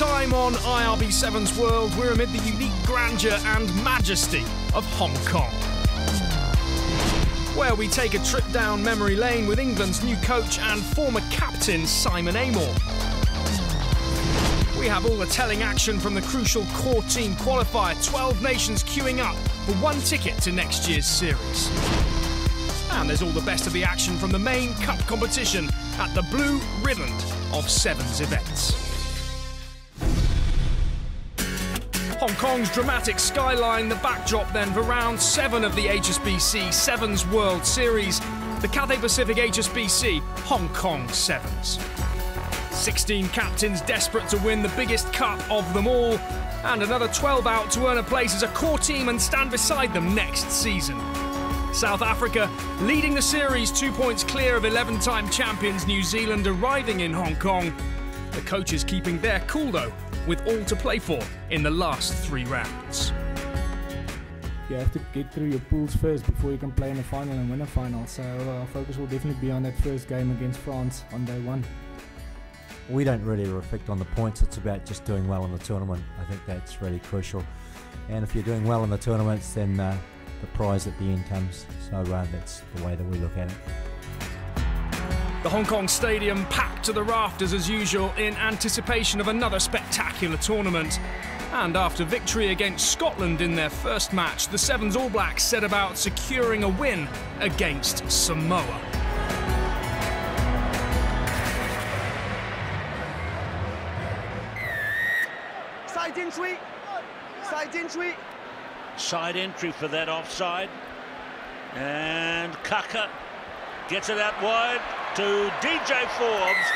time on IRB Sevens World, we're amid the unique grandeur and majesty of Hong Kong, where we take a trip down memory lane with England's new coach and former captain Simon AMOR. We have all the telling action from the crucial core team qualifier, 12 nations queuing up for one ticket to next year's series. And there's all the best of the action from the main cup competition at the blue ribbon of Sevens events. Hong Kong's dramatic skyline, the backdrop then for round 7 of the HSBC Sevens World Series, the Cathay Pacific HSBC Hong Kong Sevens. 16 captains desperate to win the biggest cup of them all, and another 12 out to earn a place as a core team and stand beside them next season. South Africa leading the series 2 points clear of 11-time champions New Zealand arriving in Hong Kong. The coaches keeping their cool though, with all to play for in the last 3 rounds. You have to get through your pools first before you can play in a final and win a final, so our focus will definitely be on that first game against France on day 1. We don't really reflect on the points, it's about just doing well in the tournament. I think that's really crucial, and if you're doing well in the tournaments, then the prize at the end comes, so that's the way that we look at it. The Hong Kong Stadium packed to the rafters as usual in anticipation of another spectacular tournament. And after victory against Scotland in their first match, the Sevens All Blacks set about securing a win against Samoa. Side entry. Side entry. Side entry for that offside. And Kaka gets it out wide to DJ Forbes.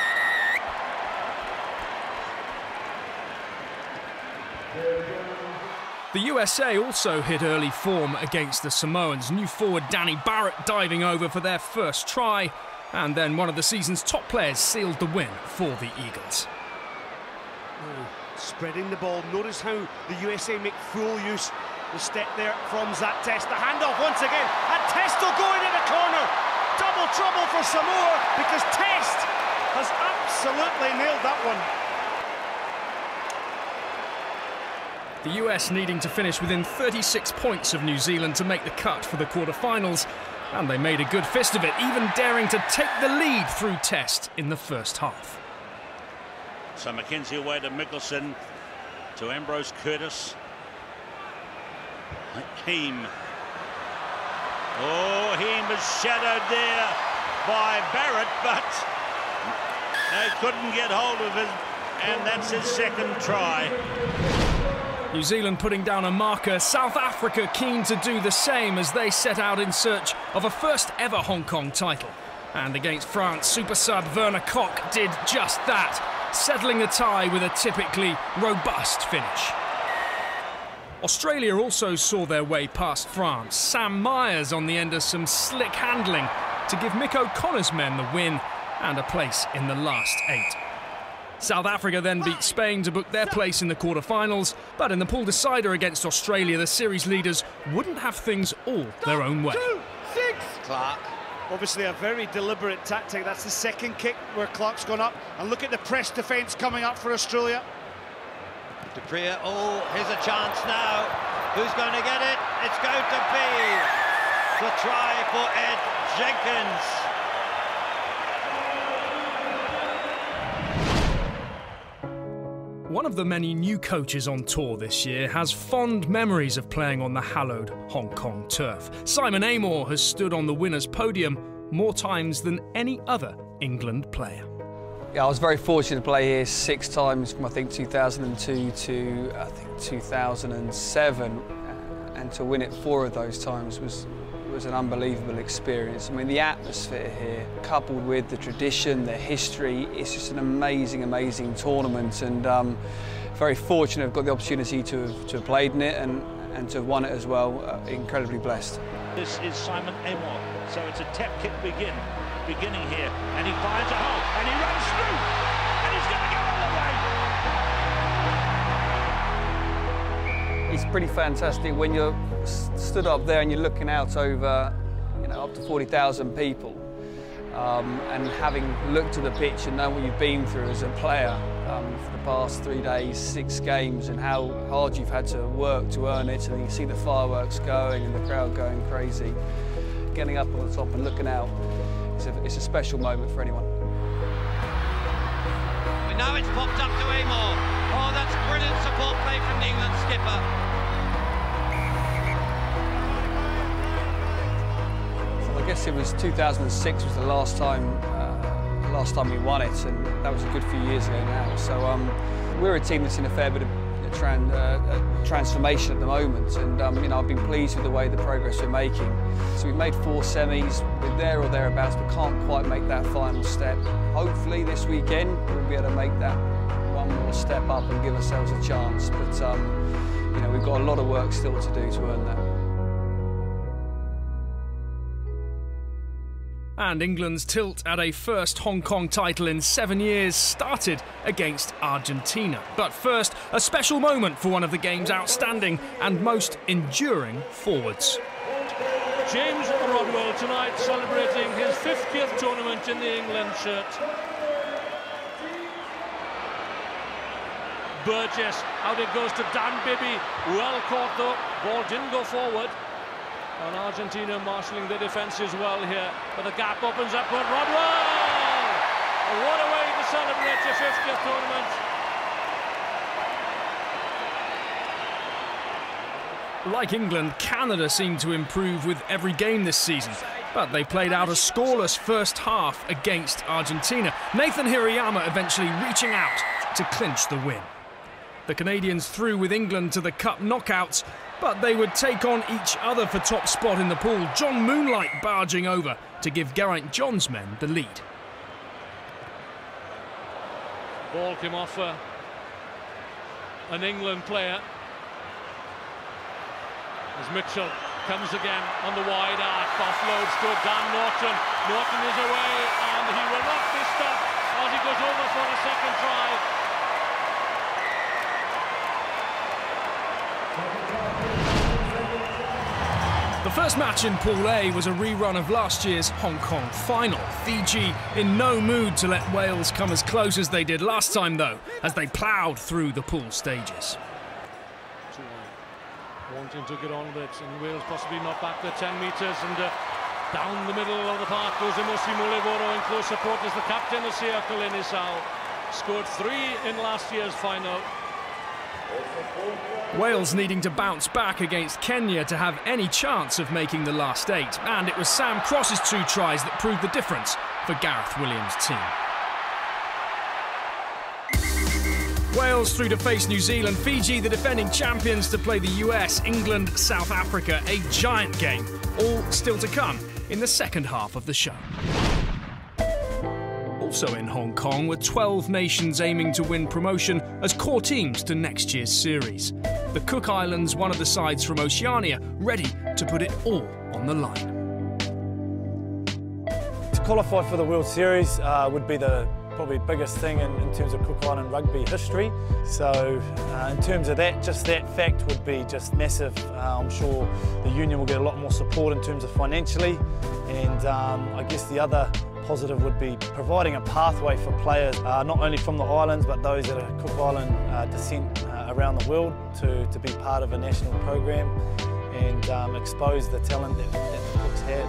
The USA also hit early form against the Samoans. New forward Danny Barrett diving over for their first try, and then one of the season's top players sealed the win for the Eagles. Spreading the ball. Notice how the USA make full use. The step there from Test. The handoff once again. And Test will go into the corner. Double trouble for Samoa because Test has absolutely nailed that one. The US needing to finish within 36 points of New Zealand to make the cut for the quarterfinals, and they made a good fist of it, even daring to take the lead through Test in the first half. So Mackenzie away to Mickelson, to Ambrose Curtis. Heem. Oh, Heem is shadowed there by Barrett, but they couldn't get hold of him, and that's his second try. New Zealand putting down a marker, South Africa keen to do the same as they set out in search of a first ever Hong Kong title. And against France, super sub Werner Koch did just that, settling the tie with a typically robust finish. Australia also saw their way past France. Sam Myers on the end of some slick handling to give Mick O'Connor's men the win and a place in the last 8. South Africa then beat Spain to book their place in the quarterfinals, but in the pool decider against Australia, the series leaders wouldn't have things all their own way. 2-6. Clark. Obviously a very deliberate tactic. That's the second kick where Clark's gone up. And look at the press defence coming up for Australia. Dupree, oh, here's a chance now. Who's going to get it? It's going to be the try for Ed Jenkins. One of the many new coaches on tour this year has fond memories of playing on the hallowed Hong Kong turf. Simon AMOR has stood on the winner's podium more times than any other England player. Yeah, I was very fortunate to play here 6 times from I think 2002 to I think 2007, and to win it 4 of those times was an unbelievable experience. I mean, the atmosphere here, coupled with the tradition, the history, it's just an amazing, amazing tournament, and very fortunate I've got the opportunity to have played in it and to have won it as well. Incredibly blessed. This is Simon AMOR, so it's a tap kick beginning here, and he finds a hole, and he runs through, and he's going to go all the way. It's pretty fantastic when you're stood up there and you're looking out over, up to 40,000 people, and having looked at the pitch and know what you've been through as a player, for the past 3 days, 6 games, and how hard you've had to work to earn it, and you see the fireworks going and the crowd going crazy. Getting up on the top and looking out, it's a special moment for anyone. And now it's popped up to AMOR. Oh, that's brilliant support play from the England skipper. So I guess it was 2006 was the last time we won it, and that was a good few years ago now. So we're a team that's in a fair bit of transformation at the moment, and you know, I've been pleased with the way the progress we're making. So we've made 4 semis, we're there or thereabouts, but can't quite make that final step. Hopefully this weekend we'll be able to make that one more step up and give ourselves a chance. But you know, we've got a lot of work still to do to earn that. And England's tilt at a first Hong Kong title in 7 years started against Argentina. But first, a special moment for one of the game's outstanding and most enduring forwards. James Rodwell tonight celebrating his 50th tournament in the England shirt. Burgess, out it goes to Dan Bibby. Well caught though, ball didn't go forward. And Argentina marshalling the defence as well here. But the gap opens up for Rodwell! What a way to celebrate your 50th tournament. Like England, Canada seemed to improve with every game this season. But they played out a scoreless first half against Argentina. Nathan Hirayama eventually reaching out to clinch the win. The Canadians through with England to the Cup knockouts, but they would take on each other for top spot in the pool. John Moonlight barging over to give Geraint John's men the lead. Ball came off an England player. As Mitchell comes again on the wide arc, offloads to Dan Norton. Norton is away and he will not be stopped as he goes over for a second try. The first match in Pool A was a rerun of last year's Hong Kong final. Fiji in no mood to let Wales come as close as they did last time, though, as they ploughed through the pool stages. Wanting to get on with it, and Wales possibly not back the 10 metres, and down the middle of the park goes Emosi Mulevoro in close support as the captain of Circle in Isao. Scored 3 in last year's final. Wales needing to bounce back against Kenya to have any chance of making the last 8, and it was Sam Cross's 2 tries that proved the difference for Gareth Williams' team. Wales through to face New Zealand, Fiji the defending champions to play the US, England, South Africa, a giant game, all still to come in the second half of the show. Also in Hong Kong were 12 nations aiming to win promotion as core teams to next year's series. The Cook Islands, one of the sides from Oceania, ready to put it all on the line. To qualify for the World Series would be the probably biggest thing in terms of Cook Island rugby history. So in terms of that, just that fact would be just massive. I'm sure the union will get a lot more support in terms of financially, and I guess the other positive would be providing a pathway for players, not only from the islands, but those that are Cook Island descent around the world to be part of a national program and expose the talent that the Cooks have.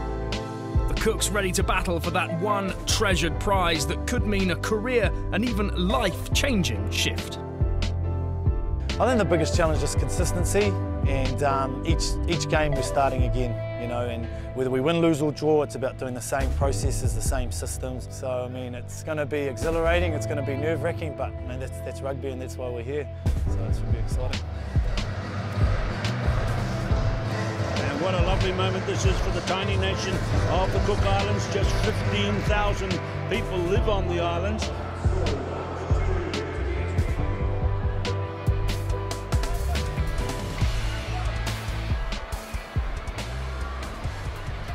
The Cooks ready to battle for that one treasured prize that could mean a career and even life-changing shift. I think the biggest challenge is consistency, and each game we're starting again, you know, and whether we win, lose or draw, it's about doing the same processes, the same systems. So I mean, it's going to be exhilarating, it's going to be nerve-wracking, but I mean, that's rugby and that's why we're here, so it's going to be exciting. And what a lovely moment this is for the tiny nation of the Cook Islands. Just 15,000 people live on the islands.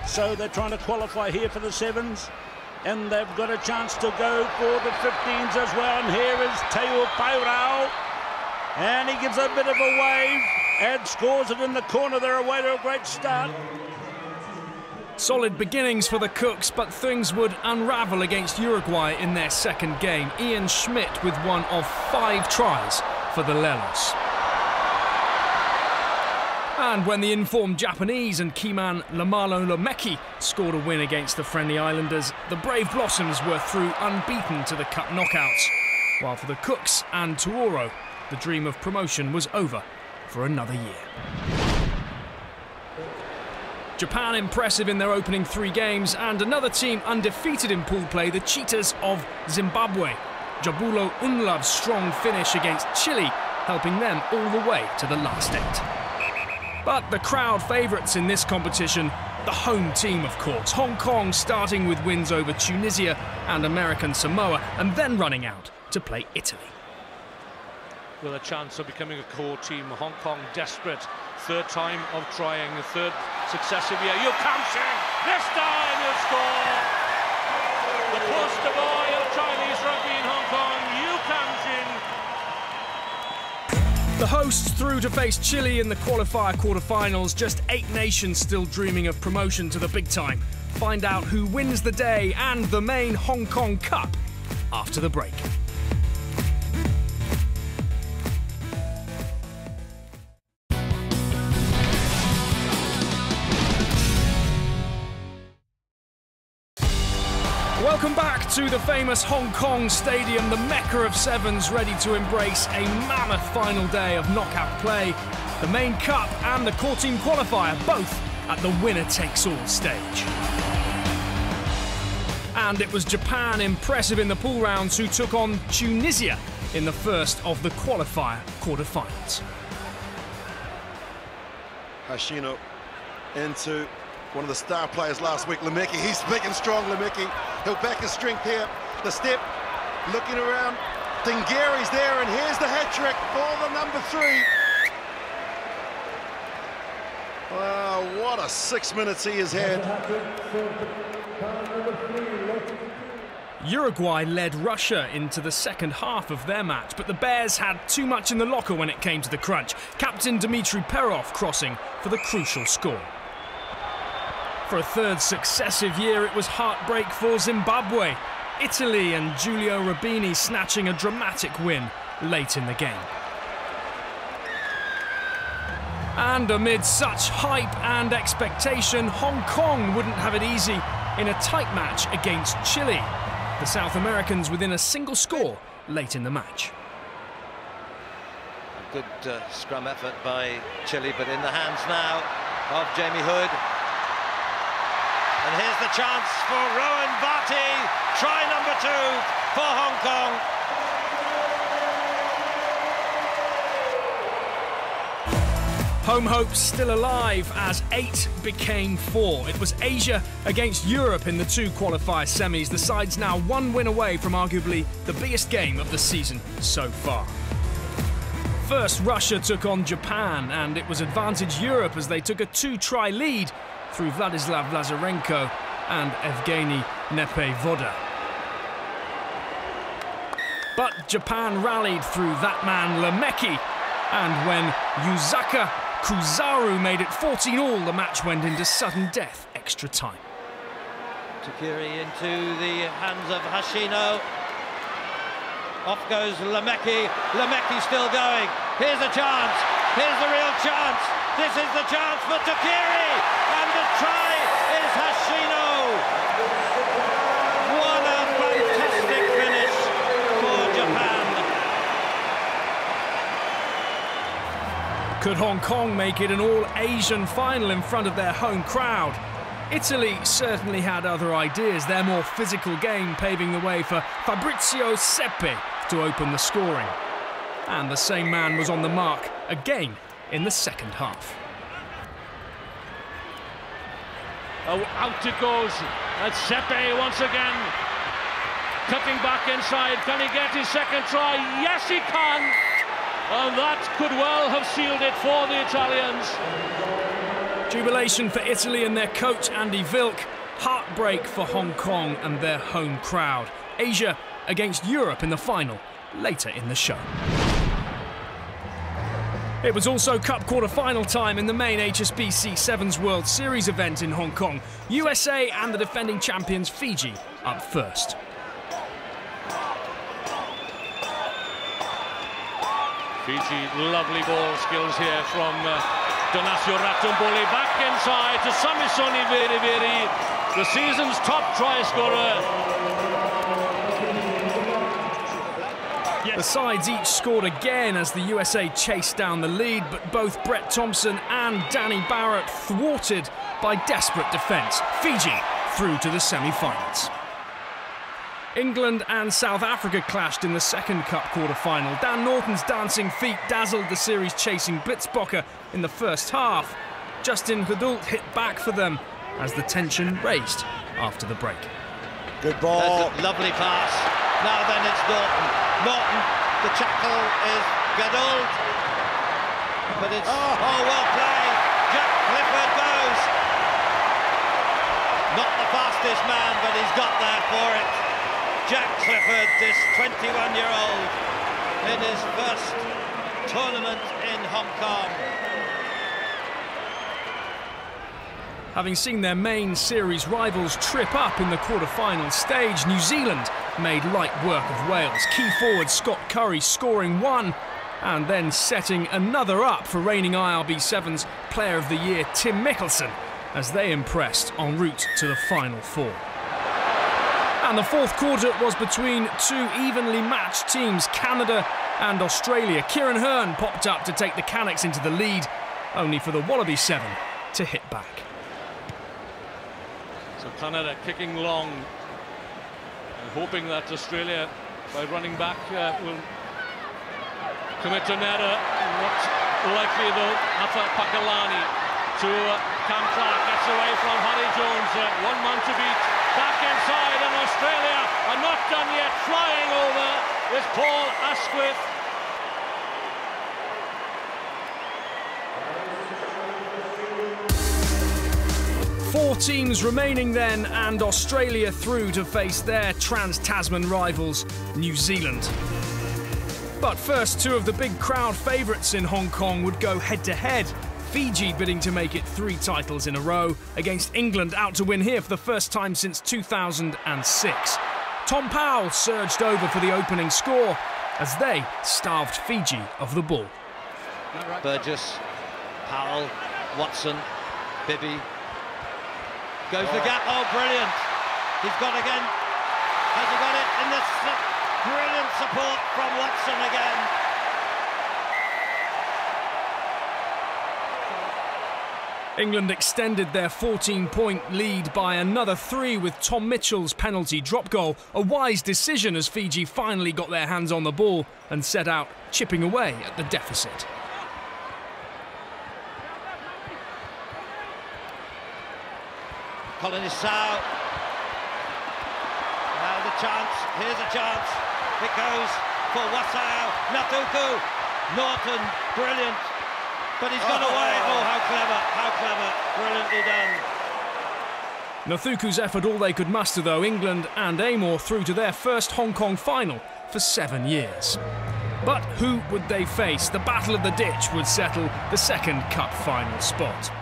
So they're trying to qualify here for the sevens, and they've got a chance to go for the 15s as well. And here is Teo Pairao, and he gives a bit of a wave and scores it in the corner. They're away to a great start. Solid beginnings for the Cooks, but things would unravel against Uruguay in their second game. Ian Schmidt with one of 5 tries for the Lelos. And when the informed Japanese and keyman Lamalo Lameki scored a win against the friendly Islanders, the Brave Blossoms were through unbeaten to the Cup knockouts. While for the Cooks and Tuoro, the dream of promotion was over for another year. Japan impressive in their opening 3 games, and another team undefeated in pool play, the Cheetahs of Zimbabwe. Jabulo Unlav's strong finish against Chile, helping them all the way to the last 8. But the crowd favourites in this competition, the home team of course. Hong Kong starting with wins over Tunisia and American Samoa, and then running out to play Italy. With a chance of becoming a core team, Hong Kong desperate. 3rd time of trying, 3rd successive year. You come in, this time you score! The poster boy of Chinese rugby in Hong Kong, you comes in. The hosts through to face Chile in the qualifier quarterfinals, just 8 nations still dreaming of promotion to the big time. Find out who wins the day and the main Hong Kong Cup after the break. Welcome back to the famous Hong Kong Stadium, the mecca of sevens, ready to embrace a mammoth final day of knockout play. The main cup and the core team qualifier, both at the winner-takes-all stage. And it was Japan impressive in the pool rounds, who took on Tunisia in the first of the qualifier quarterfinals. Hashino into one of the star players last week, Lameki. He's big and strong, Lameki. He'll back his strength here. The step, looking around. Dingeri's there, and here's the hat-trick for the number 3. Wow, what a 6 minutes he has had. Uruguay led Russia into the second half of their match, but the Bears had too much in the locker when it came to the crunch. Captain Dmitry Perov crossing for the crucial score. For a 3rd successive year, it was heartbreak for Zimbabwe. Italy and Giulio Rubini snatching a dramatic win late in the game. And amid such hype and expectation, Hong Kong wouldn't have it easy in a tight match against Chile. The South Americans within a single score late in the match. A good scrum effort by Chile, but in the hands now of Jamie Hood. And here's the chance for Rowan Barty, try number 2 for Hong Kong. Home hopes still alive as 8 became 4. It was Asia against Europe in the 2 qualifier semis. The sides now 1 win away from arguably the biggest game of the season so far. First, Russia took on Japan, and it was advantage Europe as they took a 2-try lead through Vladislav Lazarenko and Evgeny Nepevoda. But Japan rallied through that man Lameki, and when Yuzaka Kuzaru made it 14-all, the match went into sudden death extra time. Takiri into the hands of Hashino. Off goes Lameki. Lameki still going. Here's a chance. Here's the real chance. This is the chance for Takiri. And the try is Hashino. What a fantastic finish for Japan. Could Hong Kong make it an all-Asian final in front of their home crowd? Italy certainly had other ideas, their more physical game paving the way for Fabrizio Seppi to open the scoring. And the same man was on the mark again in the second half. Oh, out it goes. And Seppi once again cutting back inside. Can he get his second try? Yes, he can. And that could well have sealed it for the Italians. Jubilation for Italy and their coach Andy Vilk. Heartbreak for Hong Kong and their home crowd. Asia against Europe in the final later in the show. It was also Cup quarter-final time in the main HSBC Sevens World Series event in Hong Kong. USA and the defending champions Fiji up first. Fiji, lovely ball skills here from Donasio Ratumboli. Back inside to Samisoni Veriveri, the season's top try scorer. The sides each scored again as the USA chased down the lead, but both Brett Thompson and Danny Barrett thwarted by desperate defence. Fiji through to the semi-finals. England and South Africa clashed in the second Cup quarter-final. Dan Norton's dancing feet dazzled the series-chasing Blitzbokker in the first half. Justin Hudult hit back for them as the tension raised after the break. Good ball. That's a lovely pass. Now then it's Norton. Norton, the tackle is Gaduld. But it's, oh well played. Jack Clifford goes. Not the fastest man, but he's got there for it. Jack Clifford, this 21-year-old, in his first tournament in Hong Kong. Having seen their main series rivals trip up in the quarter-final stage, New Zealand made light work of Wales. Key forward Scott Curry scoring one and then setting another up for reigning IRB Sevens Player of the Year Tim Mickelson as they impressed en route to the Final Four. And the fourth quarter was between two evenly matched teams, Canada and Australia. Kieran Hearn popped up to take the Canucks into the lead, only for the Wallaby 7 to hit back. So Canada kicking long and hoping that Australia, by running back, will commit an error. Not likely though. Hafa Pakalani to Cam Clark, gets away from Harry Jones. One man to beat. Back inside, and Australia are not done yet. Flying over is Paul Asquith. Four teams remaining then, and Australia through to face their trans-Tasman rivals, New Zealand. But first, two of the big crowd favourites in Hong Kong would go head-to-head. Fiji bidding to make it 3 titles in a row against England, out to win here for the first time since 2006. Tom Powell surged over for the opening score as they starved Fiji of the ball. Burgess, Powell, Watson, Bibby. Goes the gap, oh brilliant. He's got again. Has he got it? In this brilliant support from Watson again. England extended their 14-point lead by another 3 with Tom Mitchell's penalty drop goal. A wise decision as Fiji finally got their hands on the ball and set out chipping away at the deficit. Colin Isao. Now the chance. Here's a chance. It goes for Wasau. Natuku. Norton. Brilliant. But he's gone away. Oh, how clever, brilliantly done. Nathuku's effort all they could muster though. England and AMOR through to their first Hong Kong final for 7 years. But who would they face? The Battle of the Ditch would settle the second Cup final spot.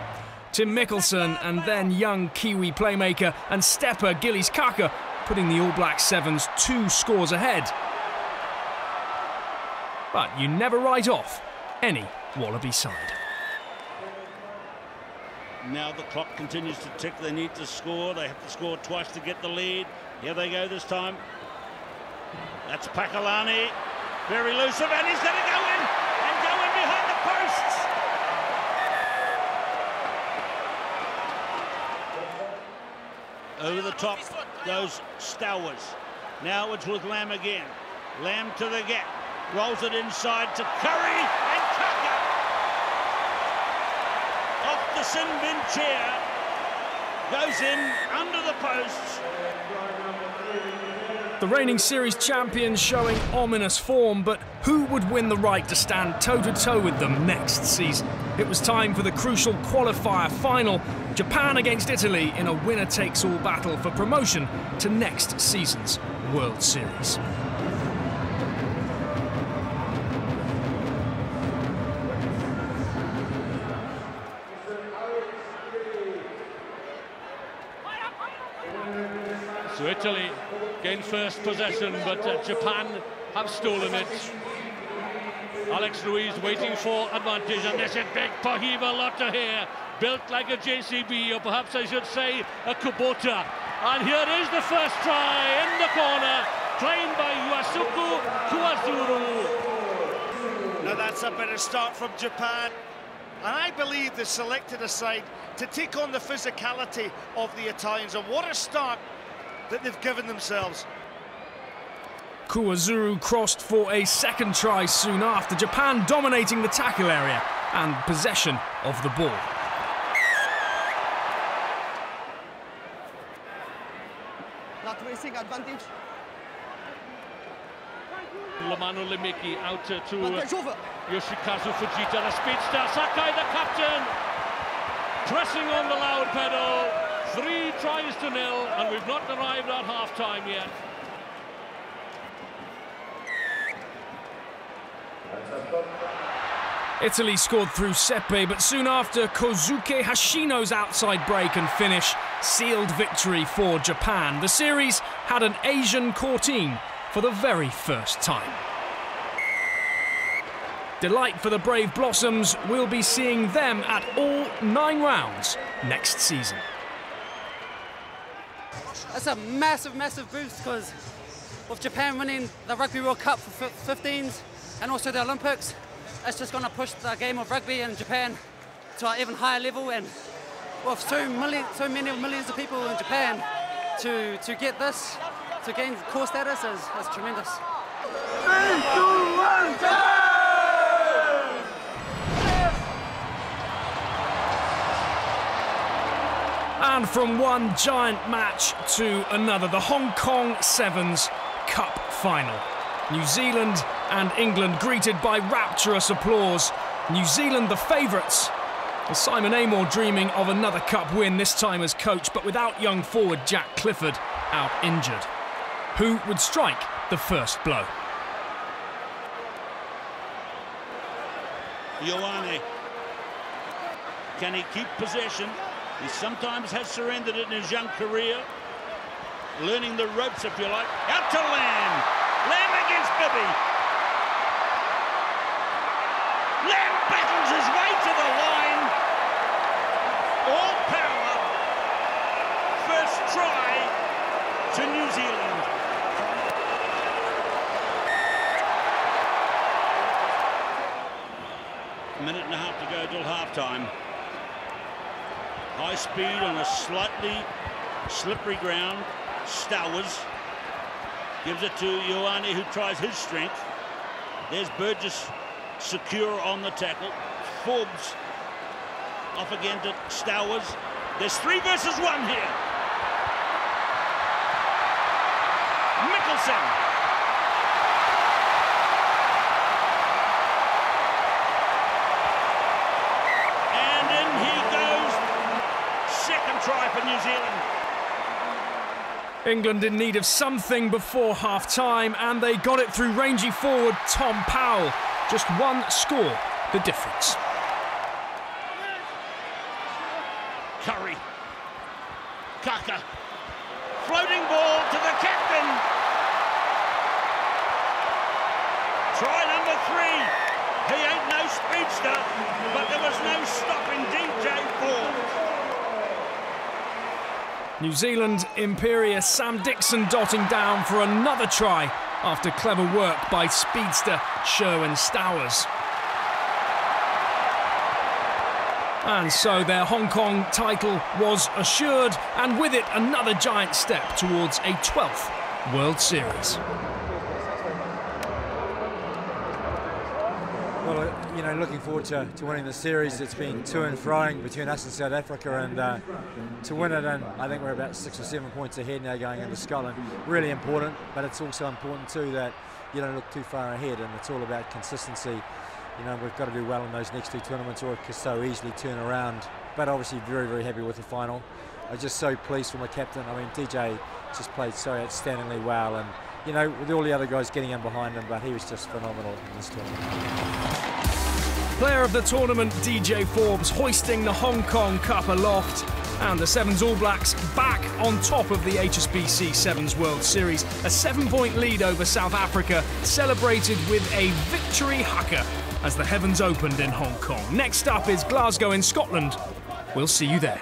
Tim Mickelson and then young Kiwi playmaker and stepper Gillies Kaka putting the All Black Sevens 2 scores ahead. But you never write off any Wallaby side. Now the clock continues to tick. They need to score. They have to score twice to get the lead. Here they go this time. That's Pakalani. Very elusive, and he's going to go in and go in behind the posts. Over the top goes Stowers. Now it's with Lamb again. Lamb to the gap. Rolls it inside to Curry and Kaka. Off the sin bin chair. Goes in under the posts. The reigning series champions showing ominous form, but who would win the right to stand toe-to-toe with them next season? It was time for the crucial qualifier final. Japan against Italy in a winner-takes-all battle for promotion to next season's World Series. So Italy gain first possession, but Japan have stolen it. Alex Ruiz waiting for advantage, and there's a big Pahiva Lotta here, built like a JCB, or perhaps I should say a Kubota. And here is the first try in the corner, claimed by Yuasuke Kuwazuru. Now that's a better start from Japan, and I believe they selected a side to take on the physicality of the Italians, and what a start that they've given themselves. Kuwazuru crossed for a second try soon after, Japan dominating the tackle area and possession of the ball. Not racing advantage. Lamano Lemiki out to Yoshikazu Fujita, the speedster. Sakai, the captain, pressing on the loud pedal. 3 tries to 0, and we've not arrived at half-time yet. Italy scored through Sepe, but soon after, Kozuke Hashino's outside break and finish sealed victory for Japan. The series had an Asian core team for the very first time. Delight for the Brave Blossoms. We'll be seeing them at all 9 rounds next season. That's a massive, massive boost, because with Japan winning the Rugby World Cup for 15s and also the Olympics, it's just going to push the game of rugby in Japan to an even higher level, and with so many millions of people in Japan to get this, to gain core status is tremendous. 3, 2, 1, go! And from one giant match to another, the Hong Kong Sevens Cup final. New Zealand and England greeted by rapturous applause. New Zealand the favourites, with Simon AMOR dreaming of another cup win, this time as coach, but without young forward Jack Clifford out injured. Who would strike the first blow? Ioane. Can he keep possession? He sometimes has surrendered it in his young career. Learning the ropes, if you like. Out to Lamb. Lamb against Bibby. Lamb battles his way to the line. All power. First try to New Zealand. A minute and a half to go till half-time. High speed on a slightly slippery ground. Stowers gives it to Ioane, who tries his strength. There's Burgess secure on the tackle. Forbes off again to Stowers. There's 3 versus 1 here. Mickelson. And in he goes. Second try for New Zealand. England in need of something before half-time, and they got it through rangy forward Tom Powell. Just 1 score, the difference. Curry. Kaka. Floating ball to the captain. Try number 3. He ain't no speedster, but there was no stopping DJ Forbes. New Zealand imperious Sam Dixon dotting down for another try after clever work by speedster Sherwin Stowers. And so their Hong Kong title was assured, and with it another giant step towards a 12th World Series. Well, you know, looking forward to winning the series. It's been to and froing between us and South Africa, and to win it, and I think we're about 6 or 7 points ahead now going into Scotland. Really important, but it's also important too that you don't look too far ahead, and it's all about consistency. You know, we've got to do well in those next 2 tournaments, or it could so easily turn around. But obviously very, very happy with the final. I was just so pleased for my captain. I mean, DJ just played so outstandingly well, and you know, with all the other guys getting in behind him, but he was just phenomenal in this tournament. Player of the tournament, DJ Forbes, hoisting the Hong Kong Cup aloft. And the Sevens All Blacks back on top of the HSBC Sevens World Series. A 7-point lead over South Africa, celebrated with a victory haka as the heavens opened in Hong Kong. Next up is Glasgow in Scotland. We'll see you there.